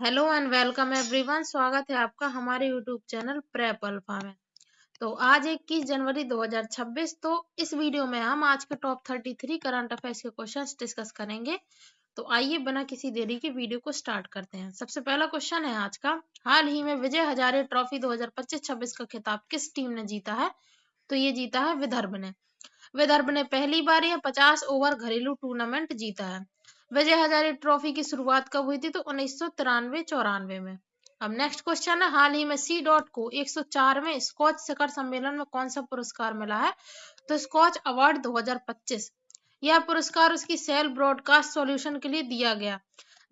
Hello and welcome everyone. स्वागत है आपका हमारे यूट्यूब चैनल प्रेप अल्फा में। तो आज 21 जनवरी 2026। तो इस वीडियो में हम आज के टॉप 33 करंट अफेयर्स के क्वेश्चंस डिस्कस करेंगे। तो आइए बिना किसी देरी के वीडियो को स्टार्ट करते हैं। सबसे पहला क्वेश्चन है आज का, हाल ही में विजय हजारे ट्रॉफी 2025-26 का खिताब किस टीम ने जीता है? तो ये जीता है विदर्भ ने। विदर्भ ने पहली बार यह 50 ओवर घरेलू टूर्नामेंट जीता है। विजय हजारे ट्रॉफी की शुरुआत कब हुई थी? तो 1993-94 में। अब नेक्स्ट क्वेश्चन है, हाल ही में सी डॉट को 104वें स्कॉच शिखर सम्मेलन में कौन सा पुरस्कार मिला है? तो स्कॉच अवार्ड 2025। यह पुरस्कार उसकी सेल ब्रॉडकास्ट सॉल्यूशन के लिए दिया गया,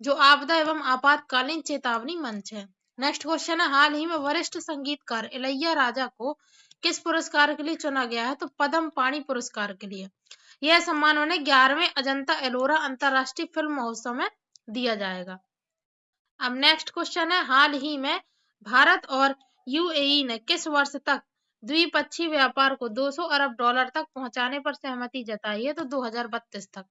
जो आपदा एवं आपातकालीन चेतावनी मंच है। नेक्स्ट क्वेश्चन है, हाल ही में वरिष्ठ संगीतकार इलैया राजा को किस पुरस्कार के लिए चुना गया है? तो पद्म पाणि पुरस्कार के लिए। यह सम्मान उन्हें 11वें अजंता एलोरा अंतरराष्ट्रीय फिल्म महोत्सव में दिया जाएगा। अब नेक्स्ट क्वेश्चन है, हाल ही में भारत और यूएई ने किस वर्ष तक द्विपक्षीय व्यापार को 200 अरब डॉलर तक पहुंचाने पर सहमति जताई है? तो 2032 तक।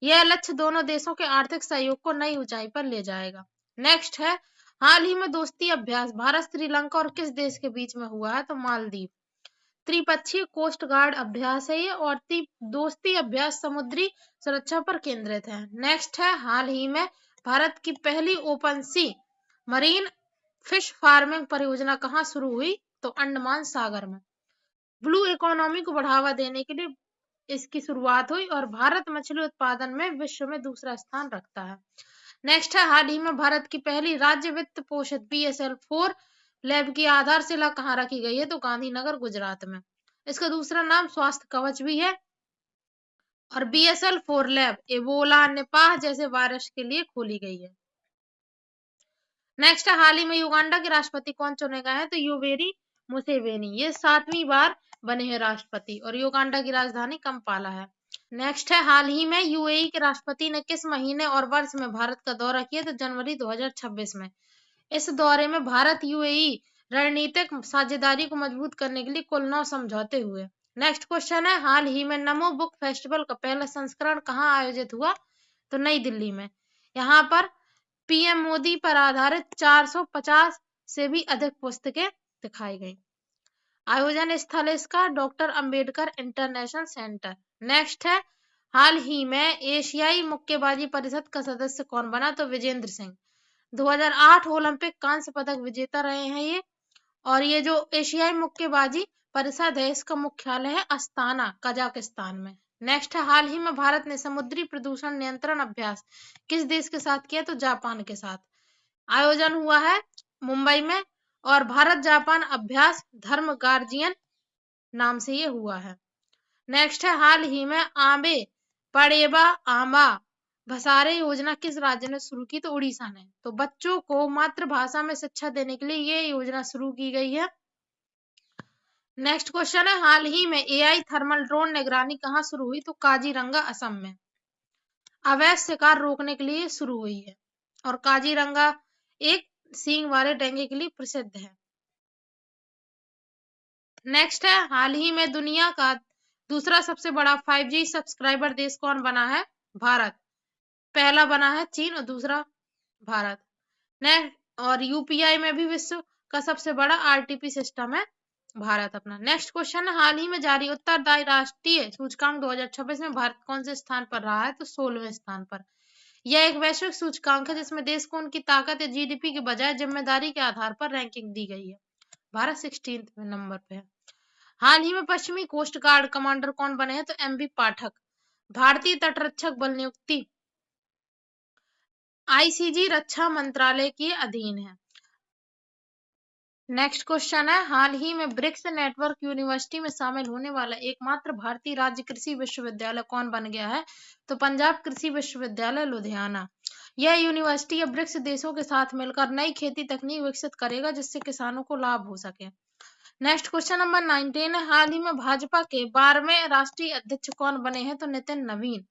यह लक्ष्य दोनों देशों के आर्थिक सहयोग को नई ऊंचाई पर ले जाएगा। नेक्स्ट है, हाल ही में दोस्ती अभ्यास भारत श्रीलंका और किस देश के बीच में हुआ है? तो मालदीव। त्रिपक्षीय कोस्ट गार्ड अभ्यास है ये, और दोस्ती अभ्यास समुद्री सुरक्षा पर केंद्रित है। नेक्स्ट है, हाल ही में भारत की पहली ओपन सी मरीन फिश फार्मिंग परियोजना कहाँ शुरू हुई? तो अंडमान सागर में। ब्लू इकोनॉमी को बढ़ावा देने के लिए इसकी शुरुआत हुई और भारत मछली उत्पादन में विश्व में दूसरा स्थान रखता है। नेक्स्ट है, हाल ही में भारत की पहली राज्य वित्त पोषित BSL-4 लैब की आधारशिला कहाँ रखी गई है? तो गांधीनगर गुजरात में। इसका दूसरा नाम स्वास्थ्य कवच भी है। और BSL-4 लैब एबोला, निपाह जैसे वायरस के लिए खोली गई है। नेक्स्ट है, हाल ही में युगांडा के राष्ट्रपति कौन चुने गए हैं? तो योवेरी मुसेवेनी। ये 7वीं बार बने हैं राष्ट्रपति और युगांडा की राजधानी कंपाला है। नेक्स्ट है, हाल ही में यूएई के राष्ट्रपति ने किस महीने और वर्ष में भारत का दौरा किया? तो जनवरी 2026 में। इस दौरे में भारत यूएई रणनीतिक साझेदारी को मजबूत करने के लिए कुल 9 समझौते हुए। नेक्स्ट क्वेश्चन है, हाल ही में नमो बुक फेस्टिवल का पहला संस्करण कहाँ आयोजित हुआ? तो नई दिल्ली में। यहाँ पर पीएम मोदी पर आधारित 450 से भी अधिक पुस्तकें दिखाई गई। आयोजन स्थल इसका doctor Ambedkar international centre. Next है, हाल ही में एशियाई मुक्केबाजी परिषद का सदस्य कौन बना? तो विजेंद्र सिंह। 2008 ओलंपिक कांस्य पदक विजेता रहे हैं ये। और ये जो एशियाई मुक्केबाजी परिषद है, इसका मुख्यालय है अस्ताना, कजाकिस्तान में। नेक्स्ट है, हाल ही में भारत ने समुद्री प्रदूषण नियंत्रण अभ्यास किस देश के साथ किया? तो जापान के साथ। आयोजन हुआ है मुंबई में और भारत जापान अभ्यास धर्म गार्जियन नाम से ये हुआ है। नेक्स्ट है, हाल ही में आंबे पड़ेबा आंबा भसारे योजना किस राज्य ने शुरू की? तो उड़ीसा ने। तो बच्चों को मातृभाषा में शिक्षा देने के लिए ये योजना शुरू की गई है। नेक्स्ट क्वेश्चन है, हाल ही में AI थर्मल ड्रोन निगरानी कहाँ शुरू हुई? तो काजीरंगा असम में। अवैध शिकार रोकने के लिए शुरू हुई है और काजीरंगा एक सींग वाले डेंगू के लिए प्रसिद्ध है। नेक्स्ट है, हाल ही में दुनिया का दूसरा सबसे बड़ा 5G सब्सक्राइबर देश कौन बना है? भारत। पहला बना है चीन और दूसरा भारत। नेक्स्ट और UPI में भी विश्व का सबसे बड़ा RTP सिस्टम है भारत अपना। नेक्स्ट क्वेश्चन है, हाल ही में जारी उत्तरदायी राष्ट्रीय सूचकांक 2026 में भारत कौन से स्थान पर रहा है? तो 16वें स्थान पर। यह एक वैश्विक सूचकांक है जिसमें देश को उनकी ताकत या GDP के बजाय जिम्मेदारी के आधार पर रैंकिंग दी गई है। भारत 16वें नंबर पे है। हाल ही में पश्चिमी कोस्ट गार्ड कमांडर कौन बने हैं? तो MV पाठक। भारतीय तटरक्षक बल नियुक्ति ICG रक्षा मंत्रालय के अधीन है। नेक्स्ट क्वेश्चन है, हाल ही में ब्रिक्स नेटवर्क यूनिवर्सिटी में शामिल होने वाला एकमात्र भारतीय राज्य कृषि विश्वविद्यालय कौन बन गया है? तो पंजाब कृषि विश्वविद्यालय लुधियाना। यह यूनिवर्सिटी अब ब्रिक्स देशों के साथ मिलकर नई खेती तकनीक विकसित करेगा जिससे किसानों को लाभ हो सके। नेक्स्ट क्वेश्चन नंबर 19 है, हाल ही में भाजपा के 12वें राष्ट्रीय अध्यक्ष कौन बने हैं? तो नितिन नवीन।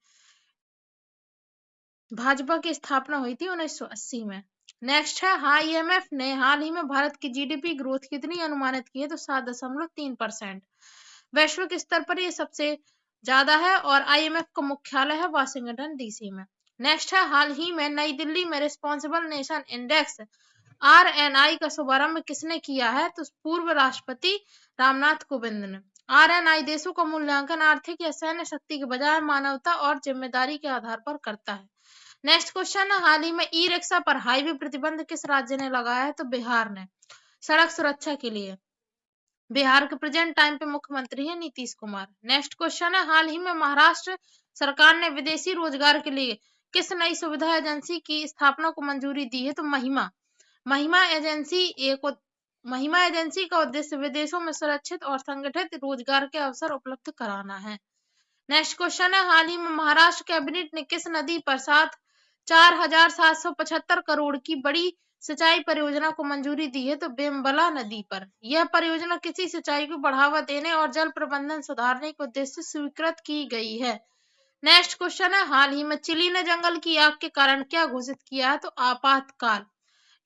भाजपा की स्थापना हुई थी 1980 में। नेक्स्ट है, IMF ने हाल ही में भारत की GDP ग्रोथ कितनी अनुमानित की है? तो 7.3%। वैश्विक स्तर पर ये सबसे ज्यादा है और IMF का मुख्यालय है वाशिंगटन DC में। नेक्स्ट है हाल ही में नई दिल्ली में रिस्पॉन्सिबल नेशन इंडेक्स RNI का शुभारंभ किसने किया है? तो पूर्व राष्ट्रपति रामनाथ कोविंद ने। RNI देशों का मूल्यांकन आर्थिक या सैन्य शक्ति के बजाय मानवता और जिम्मेदारी के आधार पर करता है। नेक्स्ट क्वेश्चन है हाल ही में ई रिक्शा पर हाईवे प्रतिबंध किस राज्य ने लगाया है? तो बिहार ने, सड़क सुरक्षा के लिए। बिहार के प्रेजेंट टाइम पे मुख्यमंत्री है नीतीश कुमार। नेक्स्ट क्वेश्चन है हाल ही में महाराष्ट्र सरकार ने विदेशी रोजगार के लिए किस नई सुविधा एजेंसी की स्थापना को मंजूरी दी है? तो महिमा एजेंसी का उद्देश्य विदेशों में सुरक्षित और संगठित रोजगार के अवसर उपलब्ध कराना है। नेक्स्ट क्वेश्चन है हाल ही में महाराष्ट्र कैबिनेट ने किस नदी पर 4,775 करोड़ की बड़ी सिंचाई परियोजना को मंजूरी दी है? तो बेमबला नदी पर। यह परियोजना किसी सिंचाई को बढ़ावा देने और जल प्रबंधन सुधारने के उद्देश्य से स्वीकृत की गई है। नेक्स्ट क्वेश्चन है हाल ही में चिली ने जंगल की आग के कारण क्या घोषित किया है? तो आपातकाल,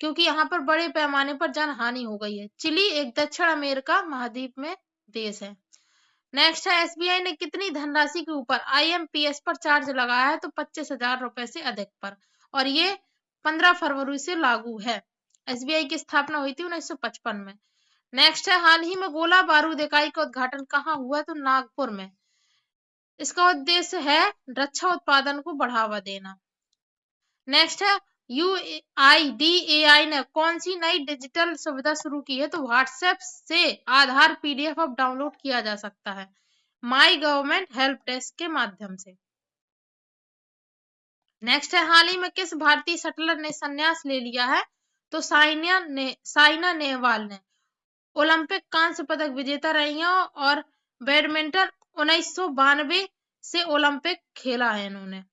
क्योंकि यहाँ पर बड़े पैमाने पर जनहानि हो गई है। चिली एक दक्षिण अमेरिका महाद्वीप में देश है। नेक्स्ट है एसबीआई ने कितनी धनराशि के ऊपर IMPS पर चार्ज लगाया है? तो 25,000 रुपए से अधिक पर, और ये 15 फरवरी से लागू है। एसबीआई की स्थापना हुई थी 1955 में। नेक्स्ट है हाल ही में गोला बारूद इकाई का उद्घाटन कहाँ हुआ? तो नागपुर में। इसका उद्देश्य है रक्षा उत्पादन को बढ़ावा देना। नेक्स्ट है UIDAI ने कौन सी नई डिजिटल सुविधा शुरू की है? तो व्हाट्सएप से आधार PDF अब डाउनलोड किया जा सकता है माई गवर्नमेंट हेल्प डेस्क के माध्यम से। नेक्स्ट है हाल ही में किस भारतीय शटलर ने संन्यास ले लिया है? तो साइना नेहवाल ने। ओलंपिक कांस्य पदक विजेता रही हैं और बैडमिंटन 1992 से ओलंपिक खेला है इन्होंने।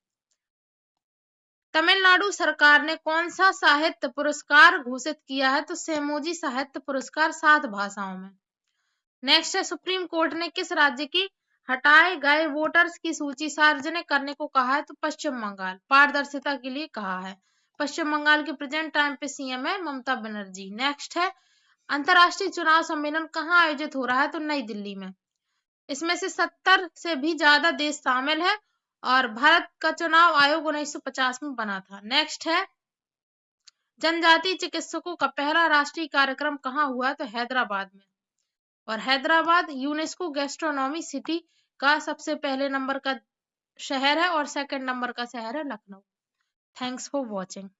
तमिलनाडु सरकार ने कौन सा साहित्य पुरस्कार घोषित किया है? तो सेमोजी साहित्य पुरस्कार 7 भाषाओं में। नेक्स्ट है सुप्रीम कोर्ट ने किस राज्य की हटाए गए वोटर्स की सूची सार्वजनिक करने को कहा है? तो पश्चिम बंगाल, पारदर्शिता के लिए कहा है। पश्चिम बंगाल के प्रेजेंट टाइम पे CM है ममता बनर्जी। नेक्स्ट है अंतरराष्ट्रीय चुनाव सम्मेलन कहाँ आयोजित हो रहा है? तो नई दिल्ली में। इसमें से 70 से भी ज्यादा देश शामिल है और भारत का चुनाव आयोग 1950 में बना था। नेक्स्ट है जनजातीय चिकित्सकों का पहला राष्ट्रीय कार्यक्रम कहाँ हुआ? तो हैदराबाद में। और हैदराबाद यूनेस्को गैस्ट्रोनॉमी सिटी का सबसे पहले नंबर का शहर है और सेकंड नंबर का शहर है लखनऊ। Thanks for watching.